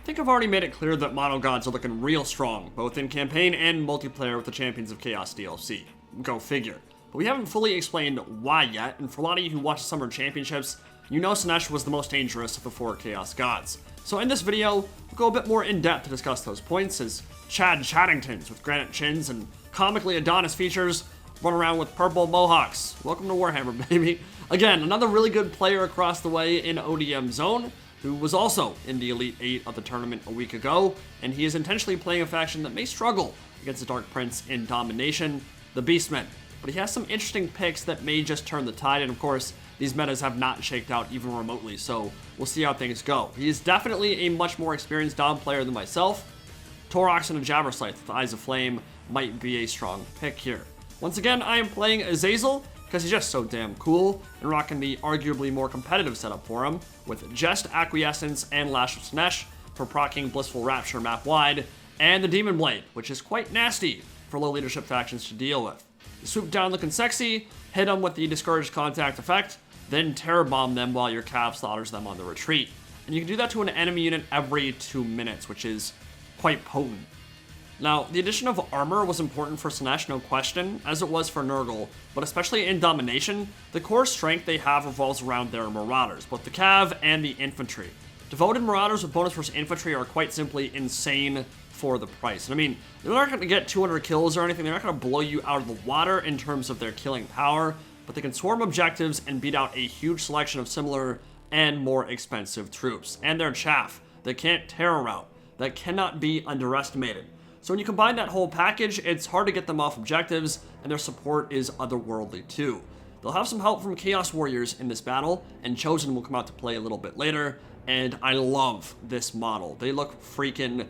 think I've already made it clear that Mono Gods are looking real strong, both in campaign and multiplayer with the Champions of Chaos DLC. Go figure. But we haven't fully explained why yet, and for a lot of you who watch the Summer Championships, you know Slaanesh was the most dangerous of the 4 Chaos Gods. So in this video, we'll go a bit more in depth to discuss those points, as Chad Chaddingtons with granite chins and comically Adonis features run around with purple mohawks. Welcome to Warhammer, baby. Again, another really good player across the way in ODM Zone, who was also in the Elite 8 of the tournament a week ago, and he is intentionally playing a faction that may struggle against the Dark Prince in Domination, the Beastmen. But he has some interesting picks that may just turn the tide, and of course, these metas have not shaked out even remotely, so we'll see how things go. He is definitely a much more experienced Dom player than myself. Taurox and a Jabberslythe with Eyes of Flame might be a strong pick here. Once again, I am playing Azazel, because he's just so damn cool, and rocking the arguably more competitive setup for him, with Jest, Acquiescence, and Lash of Slaanesh for proccing Blissful Rapture map-wide, and the Demon Blade, which is quite nasty for low leadership factions to deal with. You swoop down looking sexy, hit them with the Discouraged Contact effect, then Terror Bomb them while your Cav slaughters them on the retreat. And you can do that to an enemy unit every 2 minutes, which is quite potent. Now, the addition of armor was important for Slaanesh, no question, as it was for Nurgle, but especially in Domination, the core strength they have revolves around their Marauders, both the Cav and the Infantry. Devoted Marauders with bonus versus Infantry are quite simply insane for the price. And I mean, they're not going to get 200 kills or anything, they're not going to blow you out of the water in terms of their killing power, but they can swarm objectives and beat out a huge selection of similar and more expensive troops. And their chaff, that can't terror route, that cannot be underestimated. So when you combine that whole package, it's hard to get them off objectives, and their support is otherworldly too. They'll have some help from Chaos Warriors in this battle, and Chosen will come out to play a little bit later, and I love this model. They look freaking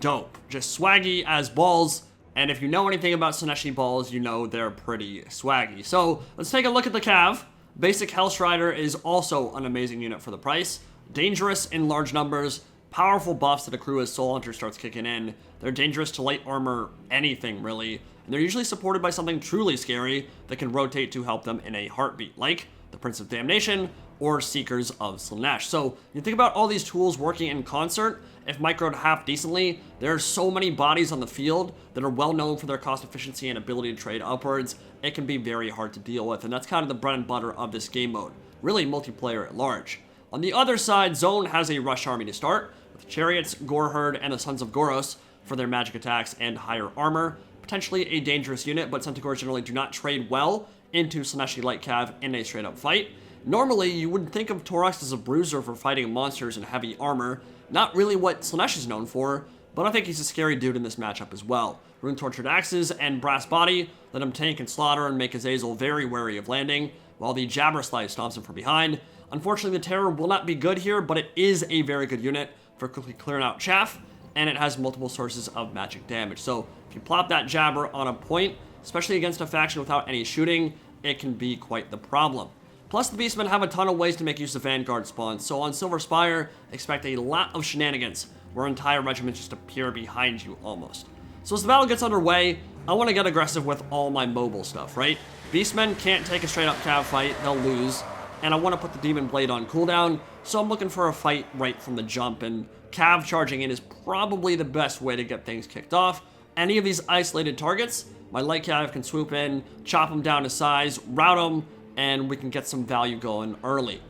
dope. Just swaggy as balls, and if you know anything about Slaaneshi balls, you know they're pretty swaggy. So let's take a look at the Cav. Basic Hellstrider is also an amazing unit for the price. Dangerous in large numbers, powerful buffs that accrue as Soul Hunter starts kicking in. They're dangerous to light armor anything, really. And they're usually supported by something truly scary that can rotate to help them in a heartbeat, like the Prince of Damnation or Seekers of Slaanesh. So you think about all these tools working in concert. If microed half decently, there are so many bodies on the field that are well known for their cost efficiency and ability to trade upwards. It can be very hard to deal with, and that's kind of the bread and butter of this game mode. Really multiplayer at large. On the other side, Zone has a rush army to start, with Chariots, Goreherd, and the Sons of Goros for their magic attacks and higher armor. Potentially a dangerous unit, but Centaurs generally do not trade well into Slaaneshi Light Cav in a straight up fight. Normally, you would think of Taurox as a bruiser for fighting monsters in heavy armor. Not really what Slaanesh is known for, but I think he's a scary dude in this matchup as well. Rune Tortured Axes and Brass Body let him tank and slaughter and make Azazel very wary of landing, while the Jabberslythe stomps him from behind. Unfortunately, the Terror will not be good here, but it is a very good unit for quickly clearing out chaff, and it has multiple sources of magic damage. So if you plop that Jabber on a point, especially against a faction without any shooting, it can be quite the problem. Plus, the Beastmen have a ton of ways to make use of Vanguard spawns, so on Silver Spire, expect a lot of shenanigans, where entire regiments just appear behind you almost. So as the battle gets underway, I want to get aggressive with all my mobile stuff, right? Beastmen can't take a straight up Cav fight, they'll lose, and I want to put the Demon Blade on cooldown, so I'm looking for a fight right from the jump, and Cav charging in is probably the best way to get things kicked off. Any of these isolated targets, my Light Cav can swoop in, chop them down to size, route them, and we can get some value going early.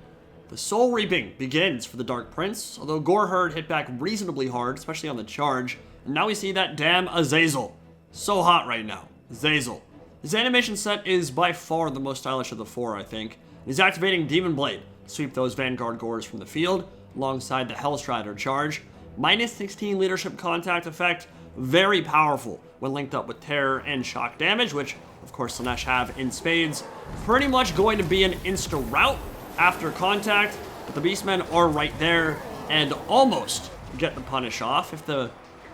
The Soul Reaping begins for the Dark Prince, although Goreherd hit back reasonably hard, especially on the charge, and now we see that damn Azazel. So hot right now. Azazel. His animation set is by far the most stylish of the 4, I think. He's activating Demon Blade to sweep those Vanguard Gores from the field, alongside the Hellstrider charge. Minus 16 leadership contact effect, very powerful when linked up with Terror and Shock damage, which of course Slaanesh have in spades. Pretty much going to be an insta rout after contact, but the Beastmen are right there and almost get the punish off. If the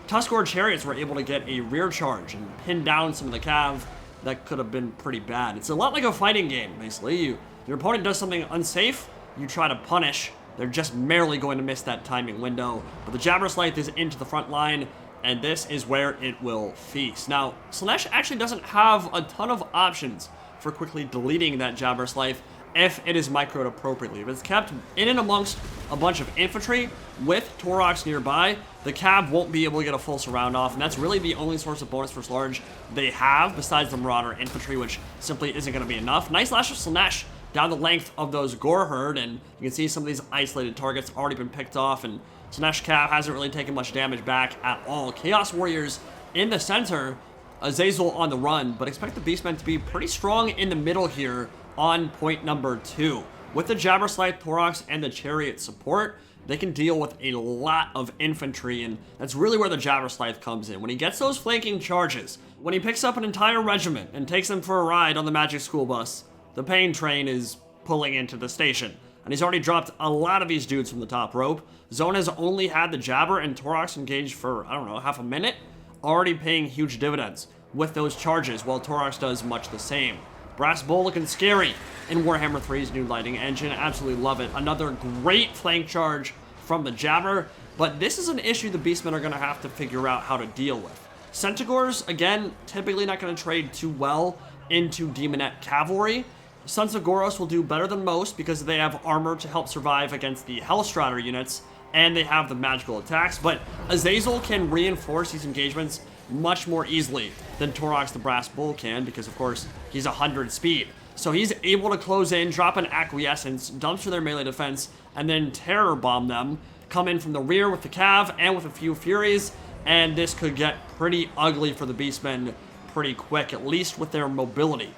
Tuskor Chariots were able to get a rear charge and pin down some of the Cav, that could have been pretty bad. It's a lot like a fighting game, basically. Your opponent does something unsafe, you try to punish. They're just merely going to miss that timing window. But the Jabberslythe is into the front line, and this is where it will feast. Now, Slaanesh actually doesn't have a ton of options for quickly deleting that Jabberslythe if it is microed appropriately. If it's kept in and amongst a bunch of infantry with Taurox nearby, the Cav won't be able to get a full surround off, and that's really the only source of bonus versus large they have, besides the Marauder infantry, which simply isn't going to be enough. Nice Lash of Slaanesh down the length of those Brayherd, and you can see some of these isolated targets already been picked off, and Slaanesh Cav hasn't really taken much damage back at all. Chaos Warriors in the center, Azazel on the run, but expect the Beastmen to be pretty strong in the middle here on point number 2. With the Jabberslythe, Taurox, and the Chariot support, they can deal with a lot of infantry, and that's really where the Jabberslythe comes in. When he gets those flanking charges, when he picks up an entire regiment and takes them for a ride on the Magic School Bus, the pain train is pulling into the station. And he's already dropped a lot of these dudes from the top rope. Zone has only had the Jabber and Taurox engaged for, I don't know, half a minute, already paying huge dividends with those charges, while Taurox does much the same. Brass Bull looking scary in Warhammer 3's new lighting engine. Absolutely love it. Another great flank charge from the Jabber, but this is an issue the Beastmen are going to have to figure out how to deal with. Centaurs, again, typically not going to trade too well into Demonette Cavalry. Sons of Goros will do better than most because they have armor to help survive against the Hellstrider units, and they have the magical attacks, but Azazel can reinforce these engagements much more easily than Taurox the Brass Bull can, because of course he's 100 speed. So he's able to close in, drop an Acquiescence, dumpster their melee defense, and then terror bomb them, come in from the rear with the Cav and with a few Furies, and this could get pretty ugly for the Beastmen pretty quick, at least with their mobility.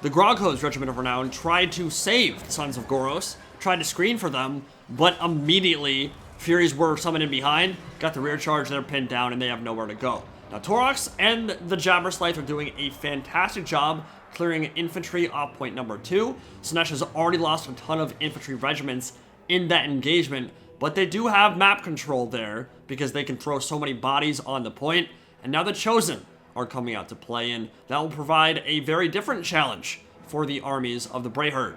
The Grogho's Regiment of Renown tried to save the Sons of Goros, tried to screen for them, but immediately Furies were summoned in behind, got the rear charge, they're pinned down, and they have nowhere to go. Now, Taurox and the Jabberslythe are doing a fantastic job clearing infantry off point number 2. Slaanesh has already lost a ton of infantry regiments in that engagement, but they do have map control there because they can throw so many bodies on the point, and now the Chosen are coming out to play, and that will provide a very different challenge for the armies of the Brayherd.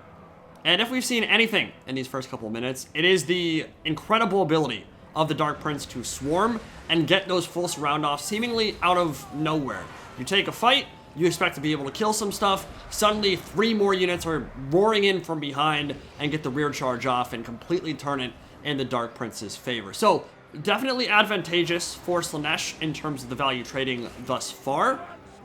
And if we've seen anything in these first couple of minutes, it is the incredible ability of the Dark Prince to swarm and get those full surround off seemingly out of nowhere. You take a fight, you expect to be able to kill some stuff, suddenly 3 more units are roaring in from behind and get the rear charge off and completely turn it in the Dark Prince's favor. So definitely advantageous for Slaanesh in terms of the value trading thus far,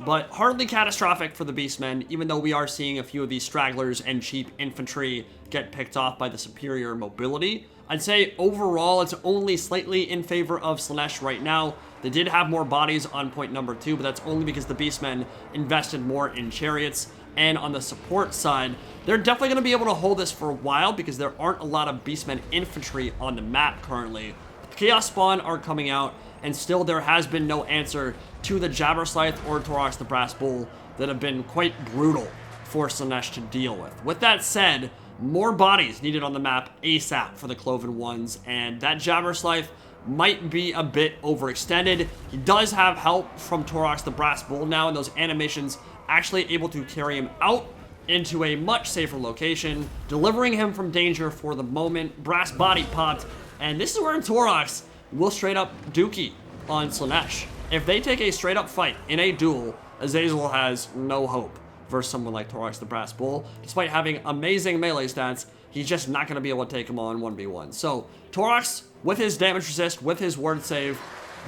but hardly catastrophic for the Beastmen, even though we are seeing a few of these stragglers and cheap infantry get picked off by the superior mobility. I'd say overall it's only slightly in favor of Slaanesh right now. They did have more bodies on point number 2, but that's only because the Beastmen invested more in chariots. And on the support side, they're definitely going to be able to hold this for a while because there aren't a lot of Beastmen infantry on the map currently. The Chaos Spawn are coming out, and still there has been no answer to the Jabberslythe or Taurox the Brass Bull that have been quite brutal for Slaanesh to deal with. With that said, more bodies needed on the map ASAP for the Cloven Ones, and that Jabberslythe might be a bit overextended. He does have help from Taurox the Brass Bull now, and those animations actually able to carry him out into a much safer location, delivering him from danger for the moment. Brass body popped, and this is where Taurox will straight up dookie on Slaanesh. If they take a straight up fight in a duel, Azazel has no hope versus someone like Taurox the Brass Bull. Despite having amazing melee stats, he's just not going to be able to take him on 1v1. So Taurox, with his damage resist, with his word save,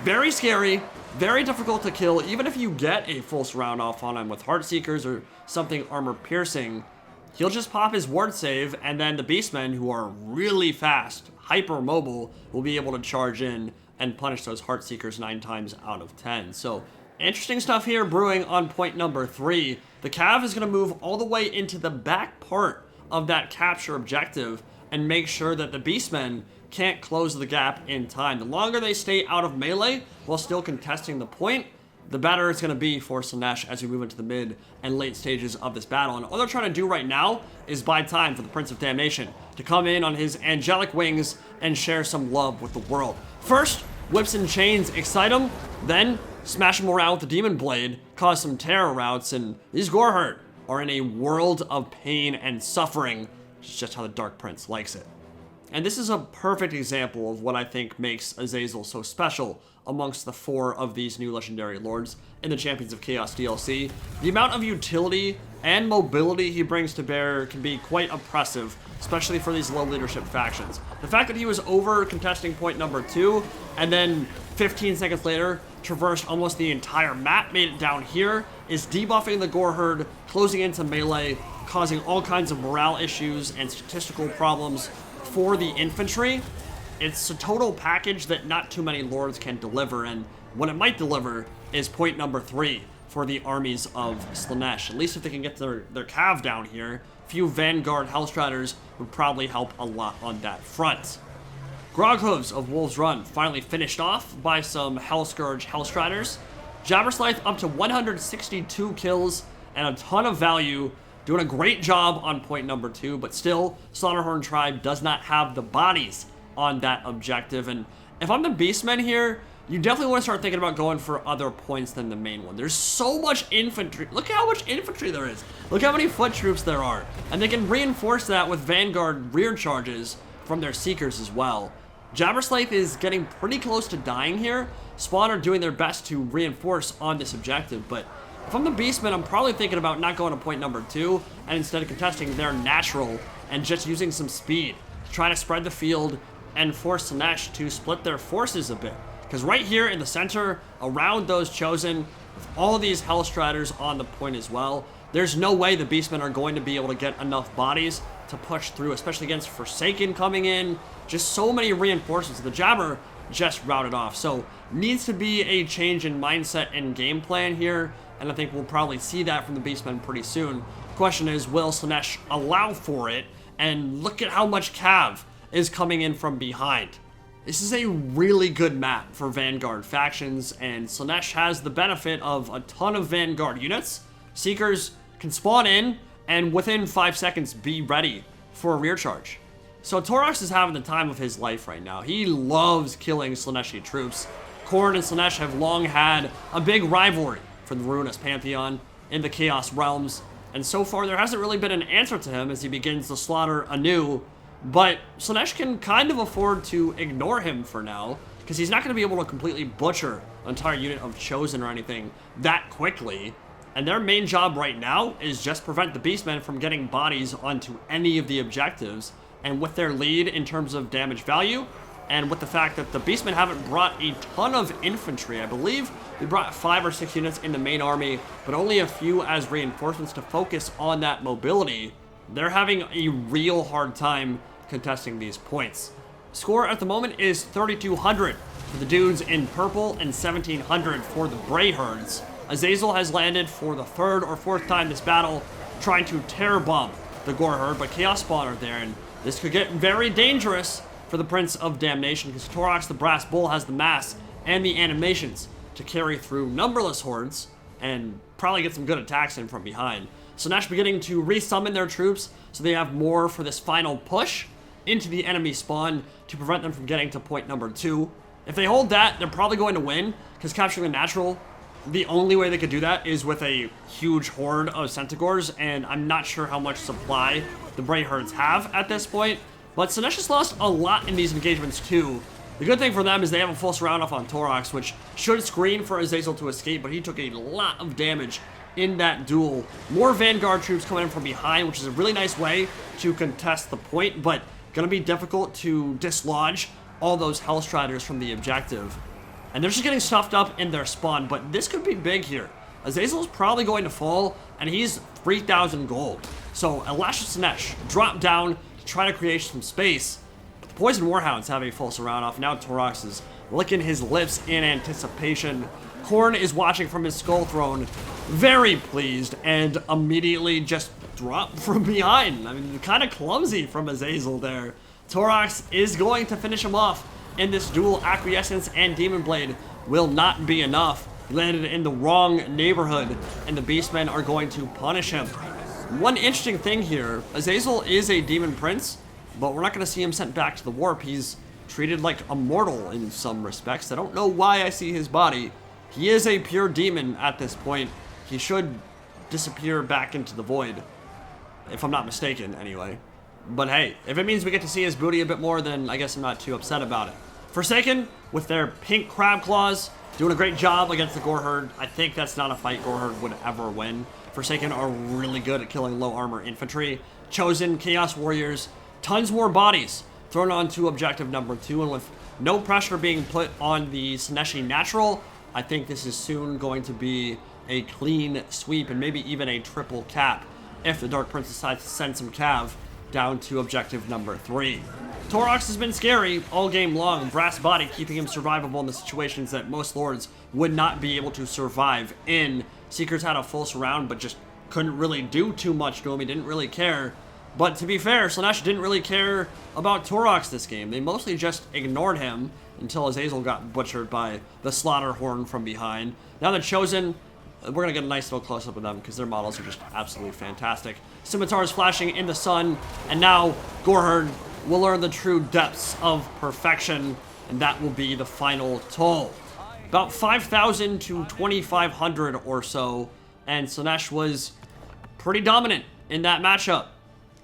very scary, very difficult to kill. Even if you get a full surround off on him with Heartseekers or something armor piercing, he'll just pop his ward save, and then the Beastmen, who are really fast, hyper mobile, will be able to charge in and punish those Heartseekers 9 times out of 10. So interesting stuff here brewing on point number 3. The Cav is going to move all the way into the back part of that capture objective and make sure that the Beastmen can't close the gap in time. The longer they stay out of melee while still contesting the point, the better it's going to be for Slaanesh as we move into the mid and late stages of this battle. And all they're trying to do right now is buy time for the Prince of Damnation to come in on his angelic wings and share some love with the world. First, whips and chains excite him, then smash him around with the Demon Blade, cause some terror routes, and these Brayherd are in a world of pain and suffering, which is just how the Dark Prince likes it. And this is a perfect example of what I think makes Azazel so special amongst the 4 of these new Legendary Lords in the Champions of Chaos DLC. The amount of utility and mobility he brings to bear can be quite oppressive, especially for these low leadership factions. The fact that he was over contesting point number 2, and then 15 seconds later traversed almost the entire map, made it down here, is debuffing the Gore Herd, closing into melee, causing all kinds of morale issues and statistical problems for the infantry. It's a total package that not too many lords can deliver, and what it might deliver is point number 3 for the armies of Slaanesh. At least if they can get their cav down here, a few Vanguard Hellstriders would probably help a lot on that front. Groghooves of Wolves Run finally finished off by some Hellscourge Hellstriders. Jabberslythe up to 162 kills and a ton of value, doing a great job on point number 2, but still, Slaughterhorn Tribe does not have the bodies on that objective. And if I'm the Beastmen here, you definitely want to start thinking about going for other points than the main one. There's so much infantry. Look how much infantry there is. Look how many foot troops there are. And they can reinforce that with Vanguard rear charges from their Seekers as well. Jabberslythe is getting pretty close to dying here. Spawn are doing their best to reinforce on this objective, but if I'm the Beastmen, I'm probably thinking about not going to point number 2 and instead of contesting their natural and just using some speed to try to spread the field and force Slaanesh to split their forces a bit. Because right here in the center, around those Chosen, with all these Hellstriders on the point as well, there's no way the Beastmen are going to be able to get enough bodies to push through, especially against Forsaken coming in. Just so many reinforcements. The Jabber just routed off. So needs to be a change in mindset and game plan here, and I think we'll probably see that from the Beastmen pretty soon. The question is, will Slaanesh allow for it? And look at how much cav is coming in from behind. This is a really good map for Vanguard factions, and Slaanesh has the benefit of a ton of Vanguard units. Seekers can spawn in, and within 5 seconds be ready for a rear charge. So Taurox is having the time of his life right now. He loves killing Slaaneshi troops. Khorne and Slaanesh have long had a big rivalry for the Ruinous Pantheon in the Chaos Realms, and so far there hasn't really been an answer to him as he begins to slaughter anew. But Slaanesh can kind of afford to ignore him for now, because he's not going to be able to completely butcher an entire unit of Chosen or anything that quickly. And their main job right now is just prevent the Beastmen from getting bodies onto any of the objectives. And with their lead in terms of damage value, and with the fact that the Beastmen haven't brought a ton of infantry, I believe they brought 5 or 6 units in the main army, but only a few as reinforcements to focus on that mobility, they're having a real hard time contesting these points. Score at the moment is 3,200 for the dudes in purple and 1,700 for the Brayherds. Azazel has landed for the 3rd or 4th time this battle, trying to terror bomb the Gore Herd, but Chaos Spawn are there, and this could get very dangerous for the Prince of Damnation, because Taurox the Brass Bull has the mass and the animations to carry through numberless hordes and probably get some good attacks in from behind. Slaanesh beginning to resummon their troops so they have more for this final push into the enemy spawn to prevent them from getting to point number 2. If they hold that, they're probably going to win, because capturing the natural, the only way they could do that is with a huge horde of Centaurs, and I'm not sure how much supply the Brayherds have at this point. But Slaanesh has lost a lot in these engagements too. The good thing for them is they have a full surround off on Taurox, which should screen for Azazel to escape, but he took a lot of damage in that duel. More Vanguard troops coming in from behind, which is a really nice way to contest the point, but gonna be difficult to dislodge all those Hellstriders from the objective. And they're just getting stuffed up in their spawn, but this could be big here. Azazel's probably going to fall, and he's 3,000 gold. So Elash Slaanesh drop down to try to create some space. But the Poison Warhounds have a full surround off. Now Taurox is licking his lips in anticipation. Khorne is watching from his skull throne, very pleased, and immediately just dropped from behind. I mean, kind of clumsy from Azazel there. Taurox is going to finish him off in this duel. Acquiescence and Demon Blade will not be enough. He landed in the wrong neighborhood, and the Beastmen are going to punish him. One interesting thing here, Azazel is a Demon Prince, but we're not going to see him sent back to the Warp. He's treated like a mortal in some respects. I don't know why I see his body. He is a pure demon at this point. He should disappear back into the void, if I'm not mistaken, anyway. But hey, if it means we get to see his booty a bit more, then I guess I'm not too upset about it. Forsaken, with their pink crab claws, doing a great job against the Goreherd. I think that's not a fight Goreherd would ever win. Forsaken are really good at killing low armor infantry. Chosen, Chaos Warriors, tons more bodies thrown onto objective number 2, and with no pressure being put on the Slaanesh natural, I think this is soon going to be a clean sweep and maybe even a triple cap if the Dark Prince decides to send some cav down to objective number 3. Taurox has been scary all game long. Brass body keeping him survivable in the situations that most lords would not be able to survive in. Seekers had a full surround but just couldn't really do too much to him. He didn't really care. But to be fair, Slaanesh didn't really care about Taurox this game. They mostly just ignored him until Azazel got butchered by the Slaughter Horn from behind. Now the Chosen, we're going to get a nice little close-up of them because their models are just absolutely fantastic. Scimitars flashing in the sun, and now Goreherd will learn the true depths of perfection, and that will be the final toll. About 5,000 to 2,500 or so, and Slaanesh was pretty dominant in that matchup.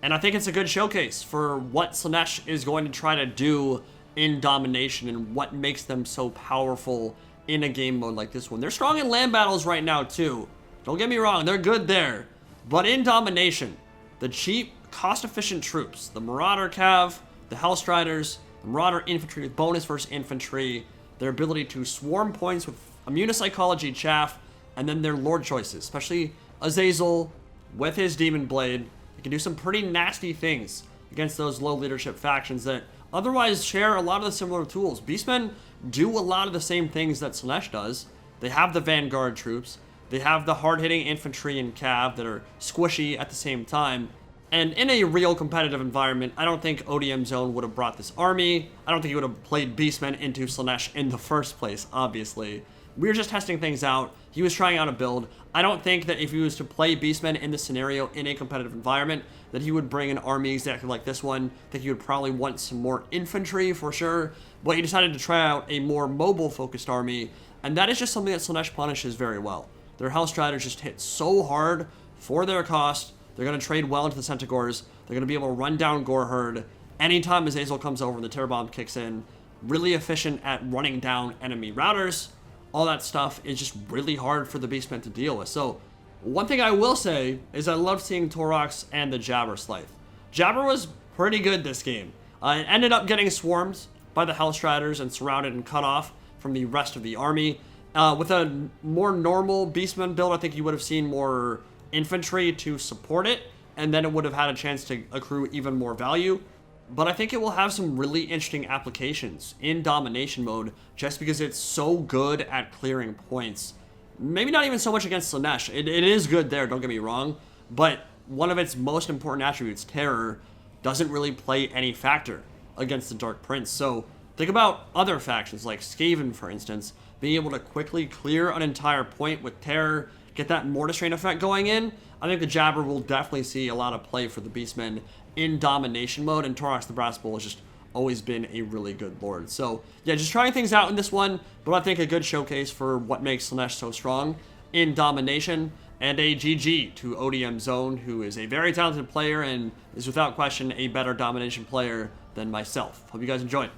And I think it's a good showcase for what Slaanesh is going to try to do in Domination and what makes them so powerful in a game mode like this one. They're strong in land battles right now too. Don't get me wrong, they're good there. But in Domination, the cheap, cost-efficient troops, the Marauder Cav, the Hellstriders, the Marauder Infantry with bonus versus infantry, their ability to swarm points with Immunopsychology chaff, and then their lord choices, especially Azazel with his Demon Blade. He can do some pretty nasty things against those low leadership factions that otherwise share a lot of the similar tools. Beastmen do a lot of the same things that Slaanesh does. They have the Vanguard troops. They have the hard-hitting infantry and cav that are squishy at the same time. And in a real competitive environment, I don't think ODM Zone would have brought this army. I don't think he would have played Beastmen into Slaanesh in the first place, obviously. We were just testing things out. He was trying out a build. I don't think that if he was to play Beastmen in this scenario in a competitive environment, that he would bring an army exactly like this one. I think he would probably want some more infantry for sure. But he decided to try out a more mobile-focused army, and that is just something that Slaanesh punishes very well. Their Hellstriders just hit so hard for their cost. They're going to trade well into the Centaurs. They're going to be able to run down Goreherd. Anytime Azazel comes over and the Terror Bomb kicks in, really efficient at running down enemy routers. All that stuff is just really hard for the Beastmen to deal with. So, one thing I will say is I love seeing Taurox and the Jabberslythe. Jabber was pretty good this game. It ended up getting swarmed by the Hellstriders and surrounded and cut off from the rest of the army. With a more normal Beastman build, I think you would have seen more infantry to support it, and then it would have had a chance to accrue even more value. But I think it will have some really interesting applications in Domination mode just because it's so good at clearing points. Maybe not even so much against Slaanesh. It is good there, don't get me wrong, but one of its most important attributes, Terror, doesn't really play any factor against the Dark Prince. So think about other factions like Skaven, for instance, being able to quickly clear an entire point with Terror, get that Mortis Train effect going in. I think the Jabber will definitely see a lot of play for the Beastmen in Domination mode, and Taurox the Brass Bull has just always been a really good lord. So yeah, just trying things out in this one, but I think a good showcase for what makes Slaanesh so strong in Domination, and a GG to ODM Zone, who is a very talented player and is without question a better Domination player than myself. Hope you guys enjoyed.